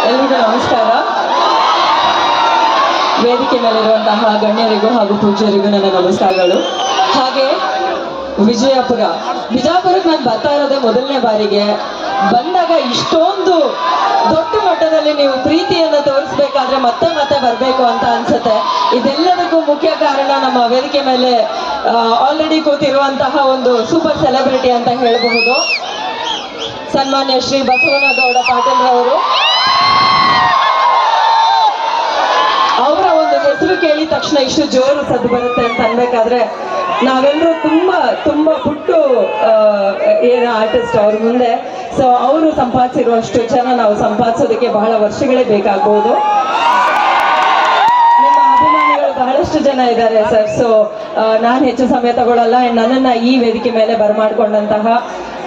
ಎಲ್ರಿಗೂ ನಮಸ್ಕಾರ. ವೇದಿಕೆ ಮೇಲಿರುವಂತಹ ಗಣ್ಯರಿಗೂ ಹಾಗೂ ಪೂಜ್ಯರಿಗೂ ನನ್ನ ನಮಸ್ಕಾರಗಳು. ಹಾಗೆ ಬಿಜಾಪುರಕ್ಕೆ ನಾನು ಬರ್ತಾ ಇರೋದೇ ಮೊದಲನೇ ಬಾರಿಗೆ. ಬಂದಾಗ ಇಷ್ಟೊಂದು ದೊಡ್ಡ ಮಟ್ಟದಲ್ಲಿ ನೀವು ಪ್ರೀತಿಯನ್ನು ತೋರಿಸ್ಬೇಕಾದ್ರೆ ಮತ್ತೆ ಮತ್ತೆ ಬರಬೇಕು ಅಂತ ಅನ್ಸುತ್ತೆ. ಇದೆಲ್ಲದಕ್ಕೂ ಮುಖ್ಯ ಕಾರಣ ನಮ್ಮ ವೇದಿಕೆ ಮೇಲೆ ಆಲ್ರೆಡಿ ಕೂತಿರುವಂತಹ ಒಂದು ಸೂಪರ್ ಸೆಲೆಬ್ರಿಟಿ ಅಂತ ಹೇಳಬಹುದು, ಸನ್ಮಾನ್ಯ ಶ್ರೀ ಬಸವನಗೌಡ ಪಾಟೀಲ್ ರವರು. ಅವರ ಒಂದು ಹೆಸರು ಕೇಳಿದ ತಕ್ಷಣ ಇಷ್ಟು ಜೋರು ಸದ್ದು ಬರುತ್ತೆ ಅಂತ ಅನ್ಬೇಕಾದ್ರೆ ನಾವೆಲ್ಲರೂ ತುಂಬಾ ಪುಟ್ಟು ಏನು ಆರ್ಟಿಸ್ಟ್ ಅವ್ರ ಮುಂದೆ. ಸೊ ಅವರು ಸಂಪಾದಿಸಿರುವಷ್ಟು ಜನ ನಾವು ಸಂಪಾದಿಸೋದಕ್ಕೆ ಬಹಳ ವರ್ಷಗಳೇ ಬೇಕಾಗಬಹುದು. ನಿಮ್ಮ ಅಭಿಮಾನಿಗಳು ಬಹಳಷ್ಟು ಜನ ಇದ್ದಾರೆ ಸರ್. ಸೊ ನಾನು ಹೆಚ್ಚು ಸಮಯ ತಗೊಳ್ಳಲ್ಲ. ನನ್ನನ್ನು ಈ ವೇದಿಕೆ ಮೇಲೆ ಬರಮಾಡ್ಕೊಂಡಂತಹ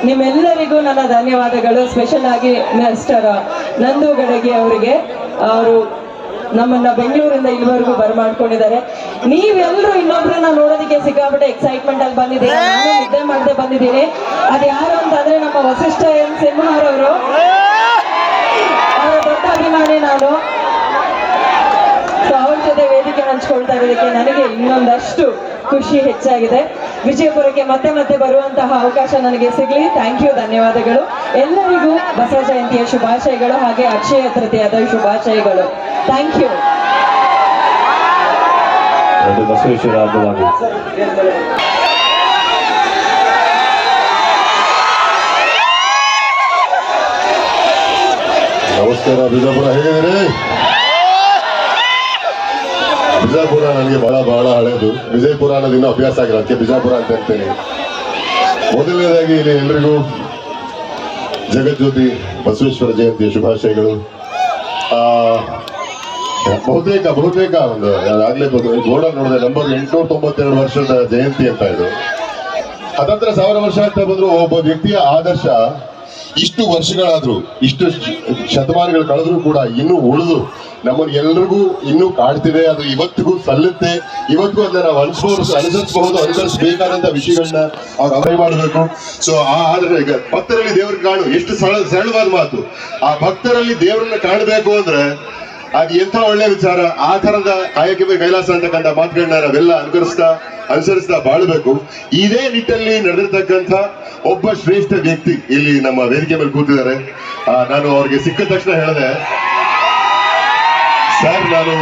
ನಿಮ್ಮೆಲ್ಲರಿಗೂ ನನ್ನ ಧನ್ಯವಾದಗಳು. ಸ್ಪೆಷಲ್ ಆಗಿ ಮಿಸ್ಟರ್ ನಂದು ಗಡಗಿ ಅವರಿಗೆ, ಅವರು ನಮ್ಮನ್ನ ಬೆಂಗಳೂರಿಂದ ಇಲ್ಲಿವರೆಗೂ ಬರಮಾಡ್ಕೊಂಡಿದ್ದಾರೆ. ನೀವೆಲ್ಲರೂ ಇನ್ನೊಬ್ರನ್ನ ನೋಡೋದಕ್ಕೆ ಸಿಕ್ಕಾಪಟ್ಟೆ ಎಕ್ಸೈಟ್ಮೆಂಟ್ ಅಲ್ಲಿ ಬಂದಿದ್ದೀರಿ. ನಾನು ನಿದ್ದೆ ಮಾಡದೆ ಬಂದಿದ್ದೀನಿ. ಅದು ಯಾರು ಅಂತಂದ್ರೆ ನಮ್ಮ ವಸಿಷ್ಠ ಎನ್ ಸಿಂಹರವರು, ಅವರ ದೊಡ್ಡ ಅಭಿಮಾನಿ ನಾನು. ಸೊ ಅವ್ರ ಜೊತೆ ವೇದಿಕೆ ಹಂಚ್ಕೊಳ್ತಾ ಇರೋದಕ್ಕೆ ನನಗೆ ಇನ್ನೊಂದಷ್ಟು ಖುಷಿ ಹೆಚ್ಚಾಗಿದೆ. ವಿಜಯಪುರಕ್ಕೆ ಮತ್ತೆ ಮತ್ತೆ ಬರುವಂತಹ ಅವಕಾಶ ನನಗೆ ಸಿಗಲಿ. ಥ್ಯಾಂಕ್ ಯು, ಧನ್ಯವಾದಗಳು. ಎಲ್ಲರಿಗೂ ಬಸವ ಜಯಂತಿಯ ಶುಭಾಶಯಗಳು, ಹಾಗೆ ಅಕ್ಷಯ ತೃತೀಯದ ಶುಭಾಶಯಗಳು. Thank you. ಬಸವೇಶ್ವರ ಹಬ್ಬವಾಗಿ ನಮಸ್ಕಾರ. ಬಿಜಾಪುರ ಹೇಗಿದ್ದೀರಿ? ಬಿಜಾಪುರ ನನಗೆ ಬಹಳ ಹಳೇದು. ವಿಜಯಪುರ ಅನ್ನೋದು ಇನ್ನೂ ಅಭ್ಯಾಸ ಆಗಿಲ್ಲ, ಅದಕ್ಕೆ ಬಿಜಾಪುರ ಅಂತ ಹೇಳ್ತೇನೆ. ಮೊದಲನೇದಾಗಿ ಇಲ್ಲಿ ಎಲ್ರಿಗೂ ಜಗಜ್ಯೋತಿ ಬಸವೇಶ್ವರ ಜಯಂತಿಯ ಶುಭಾಶಯಗಳು. ಬಹುತೇಕ ಒಂದು ಆಗ್ಲೇ ಬೋರ್ಡಲ್ಲಿ ನೋಡಿದೆ, ನಂಬರ್ 892 ವರ್ಷದ ಜಯಂತಿ ಅಂತ ಇದು. ಹತ್ತತ್ರ 1000 ವರ್ಷ ಆಗ್ತಾ ಬಂದ್ರು ಒಬ್ಬ ವ್ಯಕ್ತಿಯ ಆದರ್ಶ ಇಷ್ಟು ವರ್ಷಗಳಾದ್ರು, ಇಷ್ಟು ಶತಮಾನಗಳು ಕಳೆದ್ರು ಕೂಡ ಇನ್ನೂ ಉಳಿದು ನಮ್ಮನ್ನು ಎಲ್ರಿಗೂ ಇನ್ನೂ ಕಾಡ್ತಿದೆ. ಅದು ಇವತ್ತಿಗೂ ಸಲ್ಲುತ್ತೆ. ಇವತ್ತಿಗೂ ಅದನ್ನ ನಾವು ಅನುಸರಿಸಬಹುದು, ಅನುಸರಿಸಬೇಕಾದಂತ ವಿಷಯಗಳನ್ನ ಅವ್ರು ಅಮಲು ಮಾಡಬೇಕು. ಸೊ ಆದ್ರೆ ಈಗ ಭಕ್ತರಲ್ಲಿ ದೇವ್ರ ಕಾಣು, ಎಷ್ಟು ಸರಳವಾದ ಮಾತು. ಆ ಭಕ್ತರಲ್ಲಿ ದೇವರನ್ನ ಕಾಣಬೇಕು ಅಂದ್ರೆ ಅದು ಎಂಥ ಒಳ್ಳೆ ವಿಚಾರ. ಆ ತರದ ಕಾಯಕವೇ ಕೈಲಾಸ ಅಂತಕ್ಕಂಥ ಮಾತುಗಳನ್ನ ನಾವೆಲ್ಲ ಅನುಸರಿಸ್ತಾ ಬಾಳ್ಬೇಕು. ಇದೇ ನಿಟ್ಟಲ್ಲಿ ನಡೆದಿರ್ತಕ್ಕಂಥ ಒಬ್ಬ ಶ್ರೇಷ್ಠ ವ್ಯಕ್ತಿ ಇಲ್ಲಿ ನಮ್ಮ ವೇದಿಕೆ ಮೇಲೆ ಕೂತಿದ್ದಾರೆ. ನಾನು ಅವ್ರಿಗೆ ಸಿಕ್ಕ ತಕ್ಷಣ ಹೇಳಿದೆ, ಸರ್ ನಾನು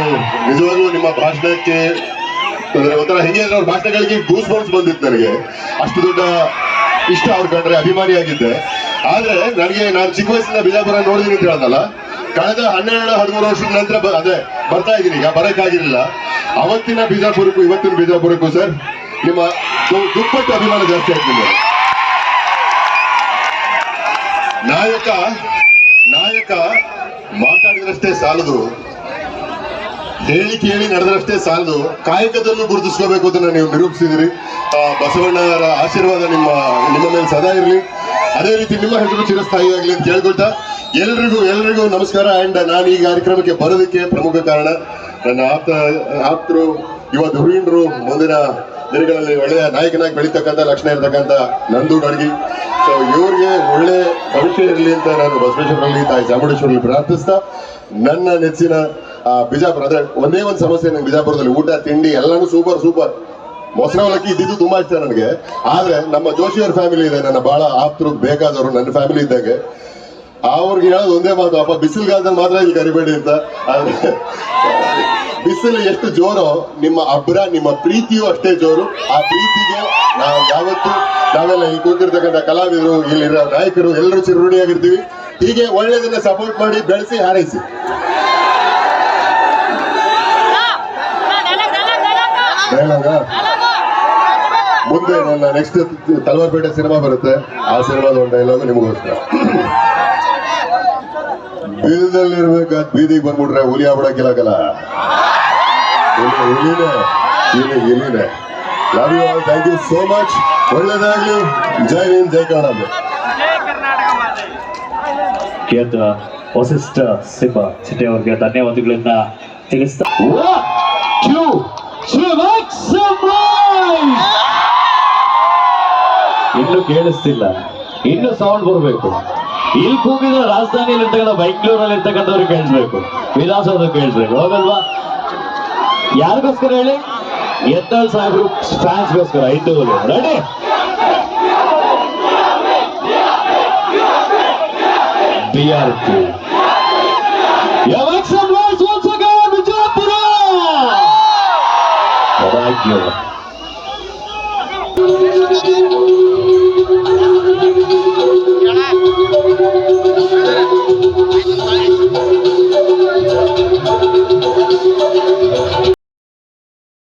ನಿಜವಾಗ್ಲೂ ನಿಮ್ಮ ಭಾಷಣಕ್ಕೆ ಒಂಥರ ಹೆಂಗೆ ಅವ್ರ ಭಾಷಣಗಳಿಗೆ ಗೂಸ್ ಬಂಪ್ಸ್ ಬಂದಿತ್ತು ನನಗೆ. ಅಷ್ಟು ದೊಡ್ಡ ಇಷ್ಟ ಅವ್ರು ಕಂಡ್ರೆ ಅಭಿಮಾನಿಯಾಗಿದ್ದೆ. ಆದ್ರೆ ನಾನು ಚಿಕ್ಕ ವಯಸ್ಸಿನ ಬಿಜಾಪುರ ನೋಡಿದೀನಿ ಅಂತ ಹೇಳೋದಲ್ಲ, ಕಳೆದ 12-13 ವರ್ಷದ ನಂತರ ಬರ್ತಾ ಇದ್ದೀನಿ. ಈಗ ಬರಕ್ಕಾಗಿರ್ಲಿಲ್ಲ. ಅವತ್ತಿನ ಬಿಜಾಪುರಕ್ಕೂ ಇವತ್ತಿನ ಬಿಜಾಪುರಕ್ಕೂ ಸರ್ ನಿಮ್ಮ ದುಪ್ಪಟ್ಟು ಅಭಿಮಾನ ಜಾಸ್ತಿ ಆಗ್ತಿದೆ. ನಾಯಕ ಮಾತಾಡಿದ್ರಷ್ಟೇ ಸಾಲದು, ಹೇಳಿ ನಡೆದ್ರಷ್ಟೇ ಸಾಲದು, ಕಾಯಕದಲ್ಲೂ ಗುರುತಿಸ್ಕೋಬೇಕು ಅಂತ ನೀವು ನಿರೂಪಿಸಿದಿರಿ. ಬಸವಣ್ಣವರ ಆಶೀರ್ವಾದ ನಿಮ್ಮ ಮೇಲೆ ಸದಾ ಇರಲಿ. ಅದೇ ರೀತಿ ನಿಮ್ಮ ಹೆಸರು ಚಿರಸ್ಥಾಯಿಯಾಗಲಿ ಅಂತ ಕೇಳ್ಕೊಳ್ತಾ ಎಲ್ರಿಗೂ ನಮಸ್ಕಾರ. ಅಂಡ್ ನಾನು ಈ ಕಾರ್ಯಕ್ರಮಕ್ಕೆ ಬರೋದಕ್ಕೆ ಪ್ರಮುಖ ಕಾರಣ ನನ್ನ ಆಪ್ತರು, ಯುವ ಧುರೀಣರು, ಮುಂದಿನ ದಿನಗಳಲ್ಲಿ ಒಳ್ಳೆಯ ನಾಯಕನಾಗಿ ಬೆಳೀತಕ್ಕಂಥ ಲಕ್ಷಣ ಇರತಕ್ಕಂಥ ನಂದು ಗಡಗಿ. ಸೊ ಇವ್ರಿಗೆ ಒಳ್ಳೆ ಭವಿಷ್ಯ ಇರಲಿ ಅಂತ ನಾನು ಬಸವೇಶ್ವರಲ್ಲಿ, ತಾಯಿ ಚಾಮುಂಡೇಶ್ವರಲ್ಲಿ ಪ್ರಾರ್ಥಿಸ್ತಾ, ನನ್ನ ನೆಚ್ಚಿನ ಬಿಜಾಪುರ ಅಂದ್ರೆ ಒಂದೇ ಒಂದು ಸಮಸ್ಯೆ ನಂಗೆ ಬಿಜಾಪುರದಲ್ಲಿ, ಊಟ ತಿಂಡಿ ಎಲ್ಲಾನು ಸೂಪರ್. ಮೊಸರು ಅವಲಕ್ಕಿ ಇದ್ದಿದ್ದು ತುಂಬಾ ಇಷ್ಟ ನನಗೆ. ಆದ್ರೆ ನಮ್ಮ ಜೋಶಿಯವ್ರ ಫ್ಯಾಮಿಲಿ ಇದೆ, ನನ್ನ ಬಹಳ ಆಪ್ತರು, ಬೇಕಾದವರು, ನನ್ನ ಫ್ಯಾಮಿಲಿ ಇದ್ದಂಗೆ. ಅವ್ರಿಗೆ ಹೇಳೋದು ಒಂದೇ ಮಾತು, ಅಪ್ಪ ಬಿಸಿಲುಗಾಲದಲ್ಲಿ ಮಾತ್ರ ಇಲ್ಲಿ ಕರಿಬೇಡಿ ಅಂತ. ಆದ್ರೆ ಬಿಸಿಲು ಎಷ್ಟು ಜೋರೋ ನಿಮ್ಮ ಅಬ್ರ, ನಿಮ್ಮ ಪ್ರೀತಿಯೂ ಅಷ್ಟೇ ಜೋರು. ಆ ಪ್ರೀತಿಗೆ ನಾವೆಲ್ಲ ಇಲ್ಲಿ ಕೂತಿರ್ತಕ್ಕಂಥ ಕಲಾವಿದರು, ಇಲ್ಲಿರೋ ನಾಯಕರು ಎಲ್ಲರೂ ಚಿರುಣಿಯಾಗಿರ್ತೀವಿ. ಹೀಗೆ ಒಳ್ಳೆಯದನ್ನ ಸಪೋರ್ಟ್ ಮಾಡಿ, ಬೆಳೆಸಿ, ಹಾರೈಸಿ. ಮುಂದೆ ನನ್ನ ನೆಕ್ಸ್ಟ್ ತಲವಾರ್ಪೇಟೆ ಸಿನಿಮಾ ಬರುತ್ತೆ. ಆ ಸಿನಿಮಾದ ಒಂದು ಡೈಲಾಗು ನಿಮಗೋಸ್ಕರ. ಬೀದಿನಲ್ಲಿರ್ಬೇಕಾದ ಬೀದಿಗೆ ಬಂದ್ಬಿಟ್ರೆ ಹುಲಿ ಆಗ್ಬಿಡಕ್ಕಿಲ್ಲಕಲ್ಲ, ಇಲ್ಲಿನೇ. Love you all, thank you so much. ಒಳ್ಳೇದಾಗ್ಲಿ. ಜೈ ಹಿಂದ್, ಜೈ ಕನ್ನಡ. ಗೆದ್ದ ವಸಿಷ್ಠ ಸಿಂಹ ಚಿಟ್ಟೆ ಅವರಿಗೆ ಧನ್ಯವಾದಗಳನ್ನ ತಿಳಿಸ್ತಾ ಇನ್ನು ಕೇಳಿಸ್ತಿಲ್ಲ, ಇನ್ನು ಸೌಂಡ್ ಬರಬೇಕು. ಇಲ್ಲಿ ಕೂಗಿದ್ರೆ ರಾಜಧಾನಿಯಲ್ಲಿ ಇರ್ತಕ್ಕಂಥ ಬೆಂಗಳೂರಲ್ಲಿ ಇರ್ತಕ್ಕಂಥವ್ರಿಗೆ ಕೇಳಿಸ್ಬೇಕು, ವಿಲಾಸದ ಕೇಳಿಸ್ಬೇಕು, ಹೌದಲ್ವಾ? ಯಾರಿಗೋಸ್ಕರ ಹೇಳಿ? ಎತ್ತಲ್ ಸಾಹೇಬ್ರು ಫ್ಯಾನ್ಸ್ಗೋಸ್ಕರ. ಐದು ready BRP. Make some noise once again, Vijayapura! Thank you.